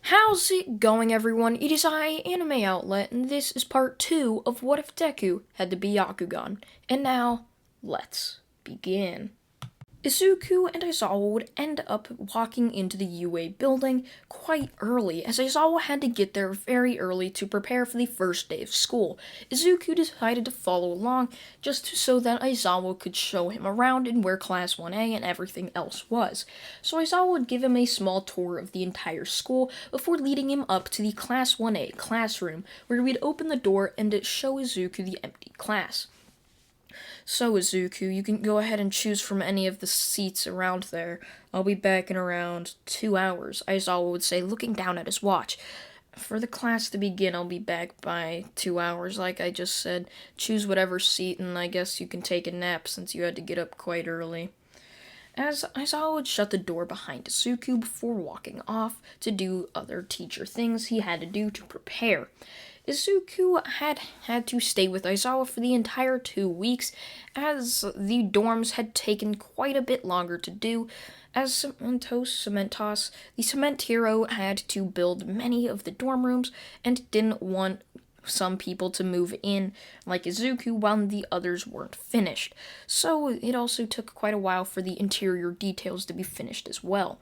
How's it going, everyone? It is I, Anime Outlet, and this is part 2 of What If Deku Had the Byakugan. And now, let's begin. Izuku and Aizawa would end up walking into the UA building quite early, as Aizawa had to get there very early to prepare for the first day of school. Izuku decided to follow along just so that Aizawa could show him around and where Class 1A and everything else was. So Aizawa would give him a small tour of the entire school before leading him up to the Class 1A classroom, where he would open the door and show Izuku the empty class. So, Izuku, you can go ahead and choose from any of the seats around there. I'll be back in around 2 hours, Aizawa would say, looking down at his watch. For the class to begin, I'll be back by 2 hours, like I just said. Choose whatever seat, and I guess you can take a nap since you had to get up quite early. As Aizawa would shut the door behind Izuku before walking off to do other teacher things he had to do to prepare. Izuku had to stay with Aizawa for the entire 2 weeks, as the dorms had taken quite a bit longer to do, as Cementos, the cement hero, had to build many of the dorm rooms and didn't want some people to move in, like Izuku, while the others weren't finished. So it also took quite a while for the interior details to be finished as well.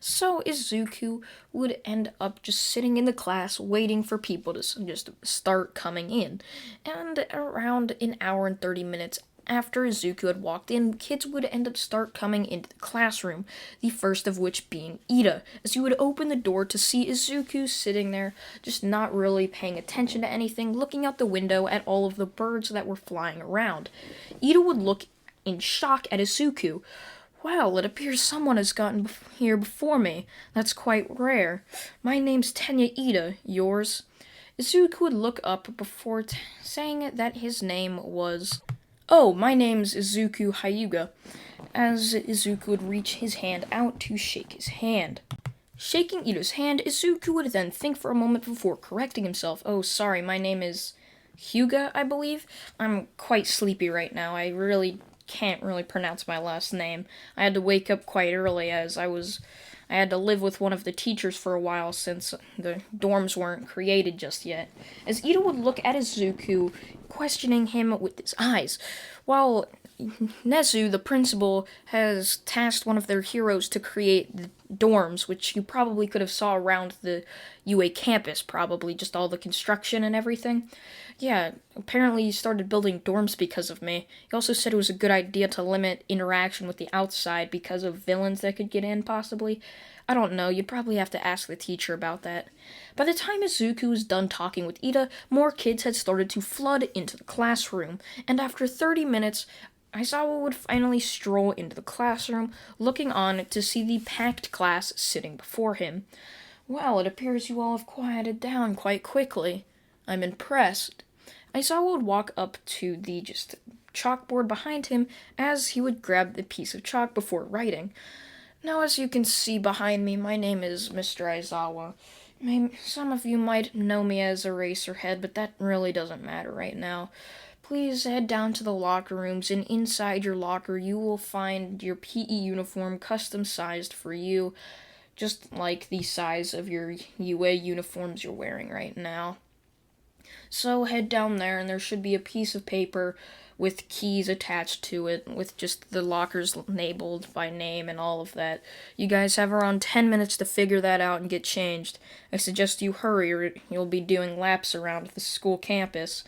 So Izuku would end up just sitting in the class waiting for people to just start coming in. And around an hour and 30 minutes after Izuku had walked in, kids would end up start coming into the classroom, the first of which being Ida, as you would open the door to see Izuku sitting there, just not really paying attention to anything, looking out the window at all of the birds that were flying around. Ida would look in shock at Izuku. Well, it appears someone has gotten here before me. That's quite rare. My name's Tenya Ida. Yours? Izuku would look up before saying that his name was... Oh, my name's Izuku Hyuga. As Izuku would reach his hand out to shake his hand. Shaking Ida's hand, Izuku would then think for a moment before correcting himself. Oh, sorry, my name is Hyuga, I believe? I'm quite sleepy right now. I can't really pronounce my last name. I had to wake up quite early as I had to live with one of the teachers for a while since the dorms weren't created just yet. As Ida would look at Izuku, questioning him with his eyes, while Nezu, the principal, has tasked one of their heroes to create the dorms, which you probably could have saw around the UA campus, probably, just all the construction and everything. Yeah, apparently he started building dorms because of me. He also said it was a good idea to limit interaction with the outside because of villains that could get in, possibly. I don't know, you'd probably have to ask the teacher about that. By the time Izuku was done talking with Ida, more kids had started to flood into the classroom, and after 30 minutes, Aizawa would finally stroll into the classroom, looking on to see the packed class sitting before him. Well, it appears you all have quieted down quite quickly. I'm impressed. Aizawa would walk up to the chalkboard behind him as he would grab the piece of chalk before writing. Now, as you can see behind me, my name is Mr. Aizawa. Some of you might know me as Eraserhead, but that really doesn't matter right now. Please head down to the locker rooms, and inside your locker you will find your PE uniform custom-sized for you, just like the size of your UA uniforms you're wearing right now. So head down there, and there should be a piece of paper with keys attached to it, with just the lockers labeled by name and all of that. You guys have around 10 minutes to figure that out and get changed. I suggest you hurry, or you'll be doing laps around the school campus.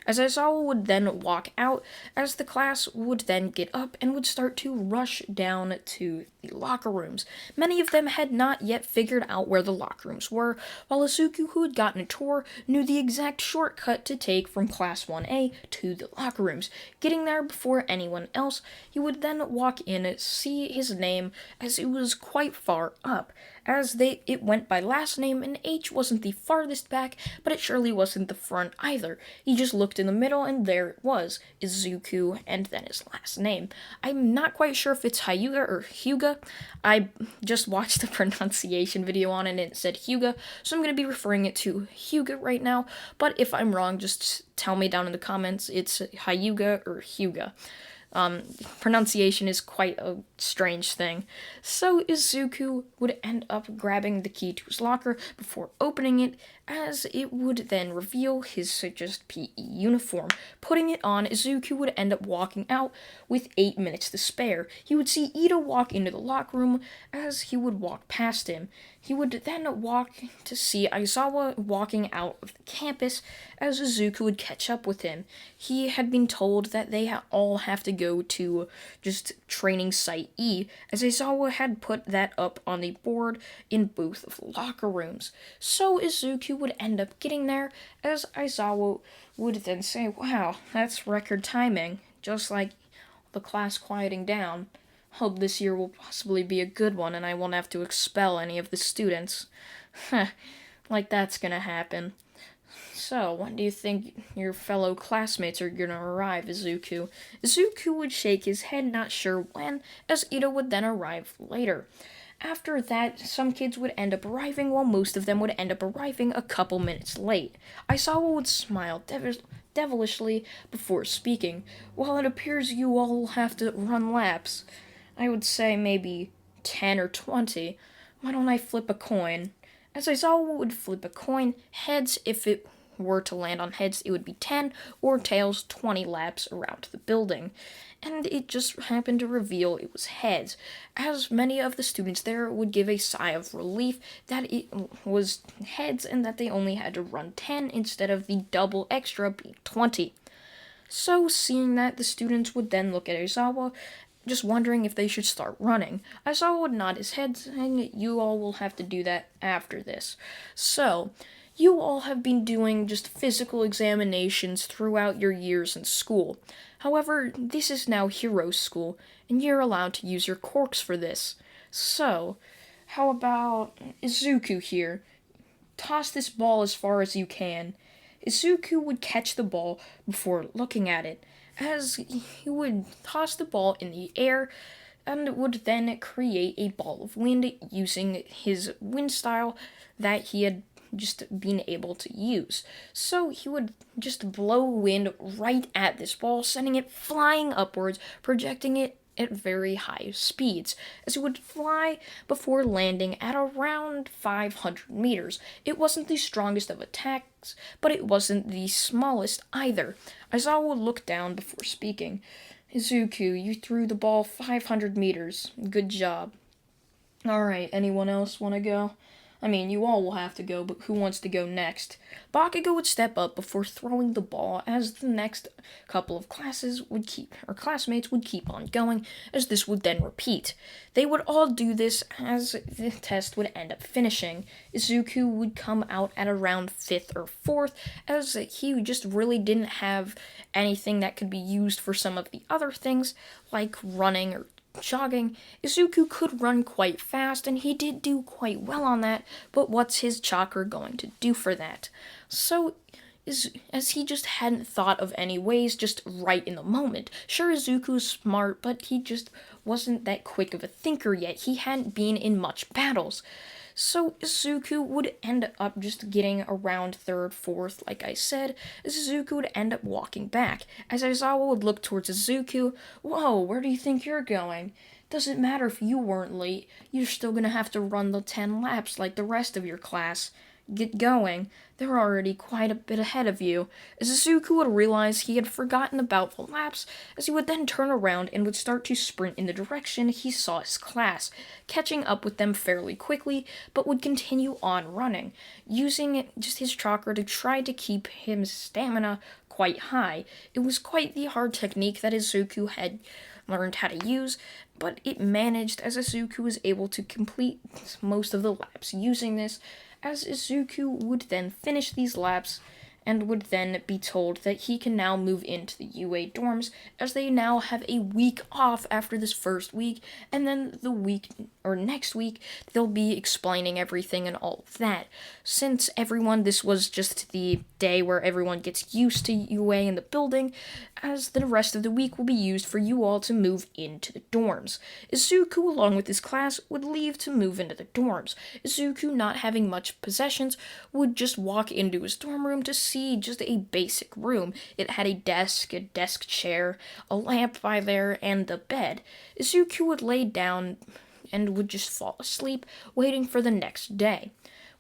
As Aizawa would then walk out, as the class would then get up and would start to rush down to the locker rooms. Many of them had not yet figured out where the locker rooms were, while Izuku, who had gotten a tour, knew the exact shortcut to take from Class 1A to the locker rooms. Getting there before anyone else, he would then walk in, see his name, as it was quite far up. As it went by last name, and H wasn't the farthest back, but it surely wasn't the front either. He just looked in the middle, and there it was, Izuku, and then his last name. I'm not quite sure if it's Hyuga or Hyuga. I just watched the pronunciation video on it, and it said Hyuga, so I'm going to be referring it to Hyuga right now, but if I'm wrong, just tell me down in the comments it's Hyuga or Hyuga. Pronunciation is quite a strange thing. So Izuku would end up grabbing the key to his locker before opening it, as it would then reveal his just PE uniform. Putting it on, Izuku would end up walking out with 8 minutes to spare. He would see Ito walk into the locker room as he would walk past him. He would then walk to see Aizawa walking out of the campus as Izuku would catch up with him. He had been told that they all have to go to just training site E, as Aizawa had put that up on the board in both of the locker rooms. So Izuku would end up getting there, as Aizawa would then say, "Wow, that's record timing," just like the class quieting down. Hope this year will possibly be a good one and I won't have to expel any of the students. Like that's gonna happen. So, when do you think your fellow classmates are gonna arrive, Izuku? Izuku would shake his head, not sure when, as Ito would then arrive later. After that, some kids would end up arriving, while most of them would end up arriving a couple minutes late. Aizawa would smile devilishly before speaking. "Well, it appears you all will have to run laps. I would say maybe 10 or 20. Why don't I flip a coin?" As Aizawa would flip a coin, heads, if it were to land on heads, it would be 10, or tails, 20 laps around the building. And it just happened to reveal it was heads, as many of the students there would give a sigh of relief that it was heads and that they only had to run 10 instead of the double extra being 20. So, seeing that, the students would then look at Aizawa, just wondering if they should start running. Aizawa would nod his head, saying, "You all will have to do that after this." So, you all have been doing just physical examinations throughout your years in school. However, this is now Hero School, and you're allowed to use your quirks for this. So, how about Izuku here? Toss this ball as far as you can. Izuku would catch the ball before looking at it, as he would toss the ball in the air and would then create a ball of wind using his wind style that he had just been able to use. So he would just blow wind right at this ball, sending it flying upwards, projecting it at very high speeds, as it would fly before landing at around 500 meters. It wasn't the strongest of attacks, but it wasn't the smallest either. Aizawa looked down before speaking. "Izuku, you threw the ball 500 meters. Good job." "Alright, anyone else want to go? I mean, you all will have to go, but who wants to go next?" Bakugo would step up before throwing the ball, as the next couple of classmates would keep on going, as this would then repeat. They would all do this as the test would end up finishing. Izuku would come out at around 5th or 4th, as he just really didn't have anything that could be used for some of the other things, like running or jogging. Izuku could run quite fast, and he did do quite well on that, but what's his chakra going to do for that? So, as he just hadn't thought of any ways just right in the moment. Sure, Izuku's smart, but he just wasn't that quick of a thinker yet. He hadn't been in much battles. So Izuku would end up just getting around 3rd, 4th, like I said, as Izuku would end up walking back. As Aizawa would look towards Izuku, "Whoa, where do you think you're going? Doesn't matter if you weren't late, you're still gonna have to run the 10 laps like the rest of your class. Get going, they're already quite a bit ahead of you." As Izuku would realize he had forgotten about the laps, as he would then turn around and would start to sprint in the direction he saw his class, catching up with them fairly quickly, but would continue on running, using just his chakra to try to keep his stamina quite high. It was quite the hard technique that Izuku had learned how to use, but it managed, as Izuku was able to complete most of the laps using this, as Izuku would then finish these laps and would then be told that he can now move into the UA dorms, as they now have a week off after this first week, and then the week or next week, they'll be explaining everything and all of that. Since this was just the day where everyone gets used to UA in the building, as the rest of the week will be used for you all to move into the dorms. Izuku, along with his class, would leave to move into the dorms. Izuku, not having much possessions, would just walk into his dorm room to see just a basic room. It had a desk chair, a lamp by there, and a bed. Izuku would lay down and would just fall asleep, waiting for the next day.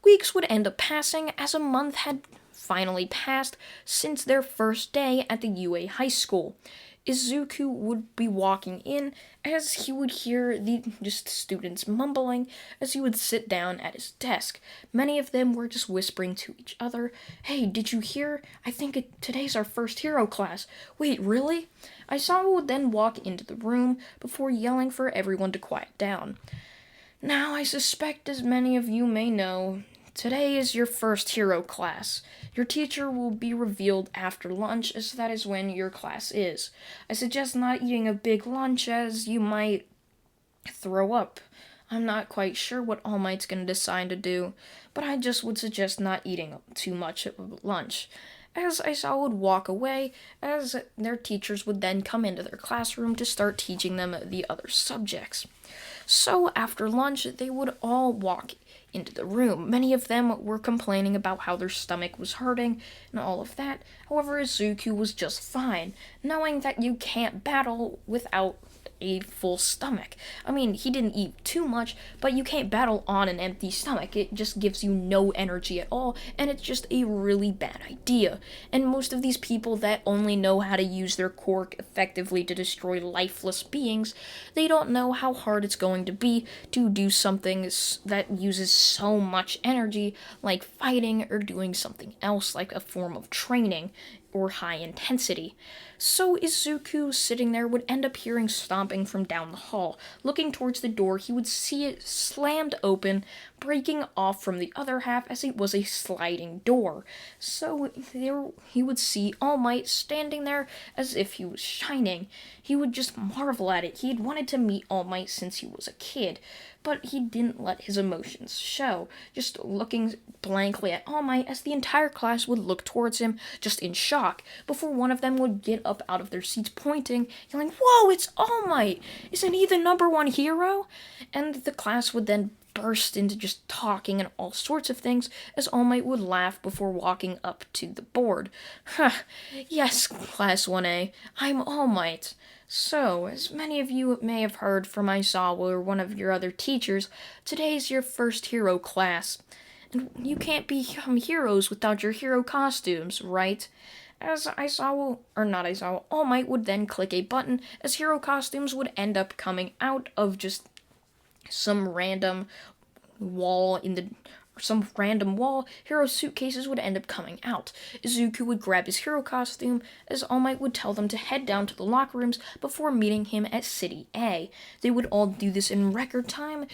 Weeks would end up passing as a month had finally passed since their first day at the UA high school. Izuku would be walking in as he would hear the students mumbling as he would sit down at his desk. Many of them were just whispering to each other, "Hey, did you hear? I think today's our first hero class." "Wait, really?" Aizawa would then walk into the room before yelling for everyone to quiet down. "Now, I suspect, as many of you may know, today is your first hero class. Your teacher will be revealed after lunch, as that is when your class is. I suggest not eating a big lunch, as you might throw up. I'm not quite sure what All Might's going to decide to do, but I just would suggest not eating too much of lunch." As Aizawa would walk away, as their teachers would then come into their classroom to start teaching them the other subjects. So after lunch, they would all walk into the room. Many of them were complaining about how their stomach was hurting and all of that. However, Izuku was just fine, knowing that you can't battle without a full stomach. I mean, he didn't eat too much, but you can't battle on an empty stomach. It just gives you no energy at all, and it's just a really bad idea. And most of these people that only know how to use their quirk effectively to destroy lifeless beings, they don't know how hard it's going to be to do something that uses so much energy, like fighting or doing something else, like a form of training or high intensity. So Izuku, sitting there, would end up hearing stomping from down the hall. Looking towards the door, he would see it slammed open, breaking off from the other half as it was a sliding door. So there he would see All Might standing there as if he was shining. He would just marvel at it. He had wanted to meet All Might since he was a kid, but he didn't let his emotions show, just looking blankly at All Might as the entire class would look towards him, just in shock, before one of them would get up out of their seats pointing, yelling, "Whoa, it's All Might! Isn't he the #1 hero?" And the class would then burst into just talking and all sorts of things as All Might would laugh before walking up to the board. Yes, Class 1A, I'm All Might. So, as many of you may have heard from Aizawa or one of your other teachers, today's your first hero class. And you can't become heroes without your hero costumes, right? As All Might would then click a button as hero costumes would end up coming out of just some random wall, hero suitcases would end up coming out. Izuku would grab his hero costume, as All Might would tell them to head down to the locker rooms before meeting him at City A. They would all do this in record time,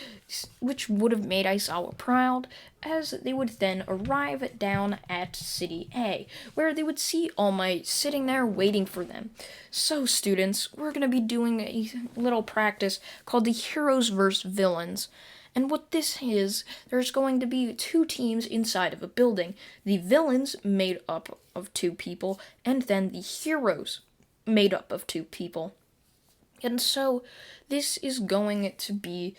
which would have made Aizawa proud, as they would then arrive down at City A, where they would see All Might sitting there waiting for them. So, students, we're going to be doing a little practice called the Heroes vs. Villains. And what this is, there's going to be 2 teams inside of a building. The villains made up of 2 people, and then the heroes made up of 2 people. And so, this is going to be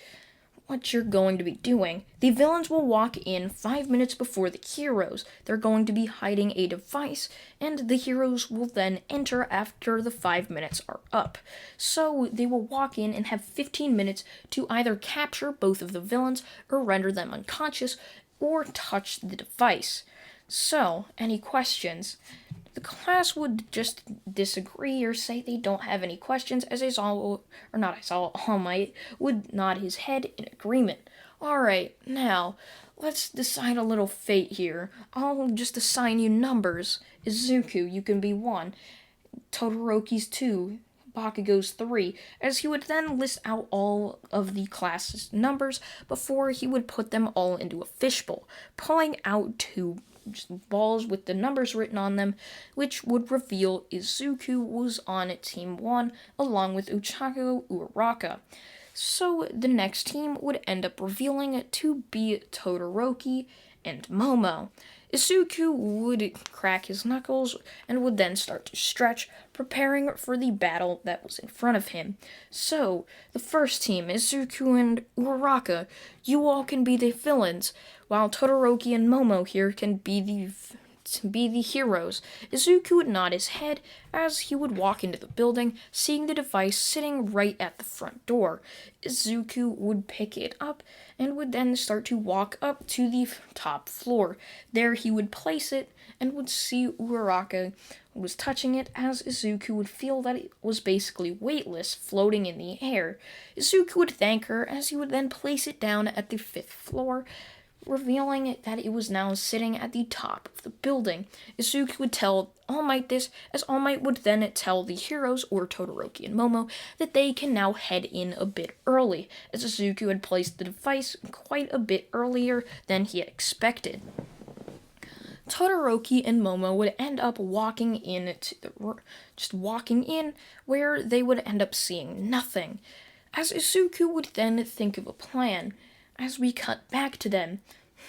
what you're going to be doing. The villains will walk in 5 minutes before the heroes. They're going to be hiding a device, and the heroes will then enter after the 5 minutes are up. So they will walk in and have 15 minutes to either capture both of the villains or render them unconscious or touch the device. So, any questions? The class would just disagree or say they don't have any questions, as All Might would nod his head in agreement. Alright, now, let's decide a little fate here. I'll just assign you numbers. Izuku, you can be 1. Todoroki's 2. Bakugo's 3, as he would then list out all of the class's numbers before he would put them all into a fishbowl, pulling out 2 balls with the numbers written on them, which would reveal Izuku was on Team 1, along with Uchaku Uraraka. So the next team would end up revealing it to be Todoroki and Momo. Izuku would crack his knuckles and would then start to stretch, preparing for the battle that was in front of him. So, the first team, Izuku and Uraraka, you all can be the villains, while Todoroki and Momo here can be the heroes. Izuku would nod his head as he would walk into the building, seeing the device sitting right at the front door. Izuku would pick it up and would then start to walk up to the top floor. There he would place it and would see Uraraka was touching it, as Izuku would feel that it was basically weightless, floating in the air. Izuku would thank her as he would then place it down at the 5th floor, revealing that it was now sitting at the top of the building. Izuku would tell All Might this, as All Might would then tell the heroes, or Todoroki and Momo, that they can now head in a bit early, as Izuku had placed the device quite a bit earlier than he had expected. Todoroki and Momo would end up walking in, where they would end up seeing nothing, as Izuku would then think of a plan. As we cut back to them,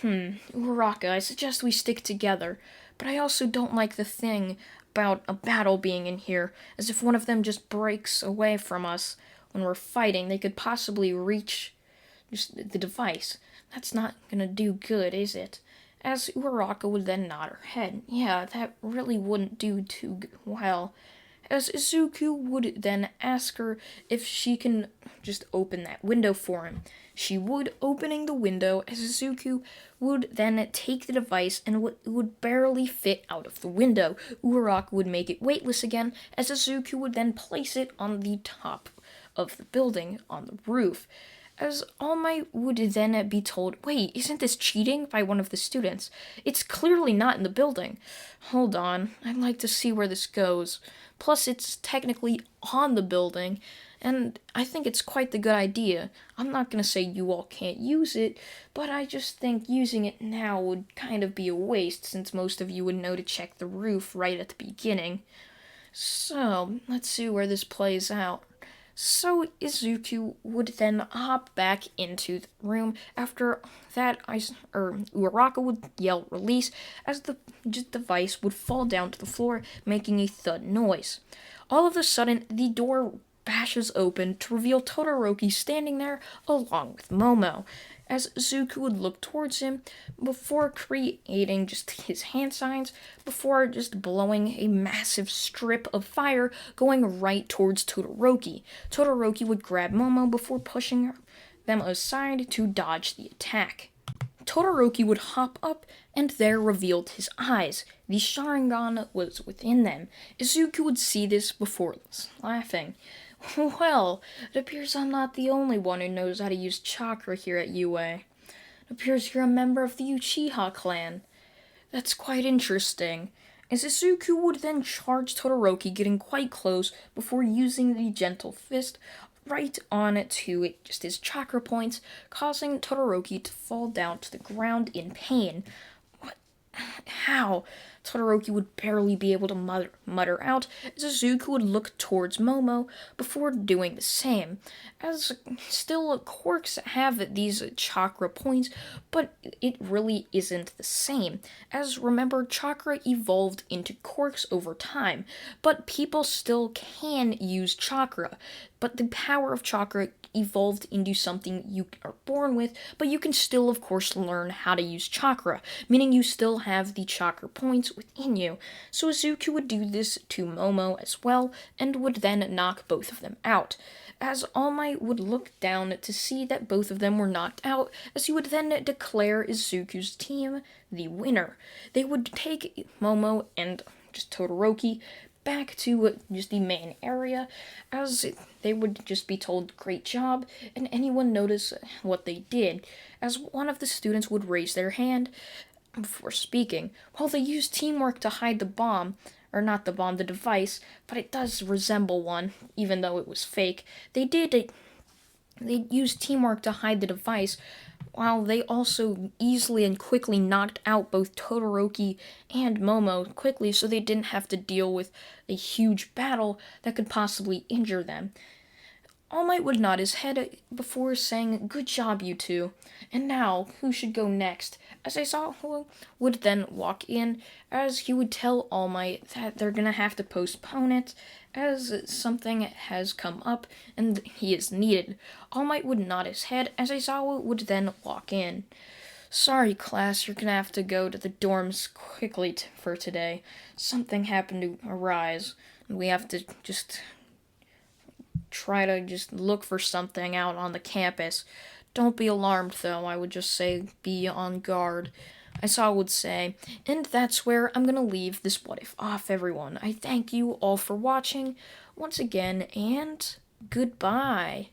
Uraraka, I suggest we stick together, but I also don't like the thing about a battle being in here, as if one of them just breaks away from us when we're fighting, they could possibly reach the device. That's not gonna do good, is it? As Uraraka would then nod her head. Yeah, that really wouldn't do too well. As Izuku would then ask her if she can just open that window for him. She would, opening the window, as Izuku would then take the device and it would barely fit out of the window. Uraraka would make it weightless again, as Izuku would then place it on the top of the building, on the roof. As All Might would then be told, wait, isn't this cheating by one of the students? It's clearly not in the building. Hold on, I'd like to see where this goes. Plus, it's technically on the building, and I think it's quite the good idea. I'm not going to say you all can't use it, but I just think using it now would kind of be a waste, since most of you would know to check the roof right at the beginning. So, let's see where this plays out. So Izuku would then hop back into the room. After that, Uraraka would yell release as the device would fall down to the floor, making a thud noise. All of a sudden, the door bashes open to reveal Todoroki standing there along with Momo. As Izuku would look towards him before creating just his hand signs, before just blowing a massive strip of fire going right towards Todoroki. Todoroki would grab Momo before pushing them aside to dodge the attack. Todoroki would hop up and there revealed his eyes. The Sharingan was within them. Izuku would see this before laughing. Well, it appears I'm not the only one who knows how to use chakra here at UA. It appears you're a member of the Uchiha clan. That's quite interesting. As Izuku would then charge Todoroki, getting quite close before using the gentle fist right on to just his chakra points, causing Todoroki to fall down to the ground in pain. What? How? Todoroki would barely be able to mutter out, as Izuku would look towards Momo before doing the same. As still, quirks have these chakra points, but it really isn't the same. As remember, chakra evolved into quirks over time, but people still can use chakra. But the power of chakra evolved into something you are born with, but you can still, of course, learn how to use chakra, meaning you still have the chakra points within you. So Izuku would do this to Momo as well, and would then knock both of them out. As All Might would look down to see that both of them were knocked out, as he would then declare Izuku's team the winner. They would take Momo and just Todoroki back to just the main area, as they would just be told, great job, and anyone notice what they did, as one of the students would raise their hand before speaking. Well, they used teamwork to hide the bomb, or not the bomb, the device, but it does resemble one, even though it was fake. They used teamwork to hide the device, while they also easily and quickly knocked out both Todoroki and Momo quickly, so they didn't have to deal with a huge battle that could possibly injure them. All Might would nod his head before saying, "Good job, you two. And now, who should go next?" As Aizawa would then walk in, as he would tell All Might that they're gonna have to postpone it, as something has come up and he is needed. All Might would nod his head, as Aizawa would then walk in. "Sorry, class, you're gonna have to go to the dorms quickly for today. Something happened to arise, and we have to just try to just look for something out on the campus. Don't be alarmed, though. I would just say be on guard." Aizawa would say, and that's where I'm gonna leave this What If off, everyone. I thank you all for watching once again, and goodbye.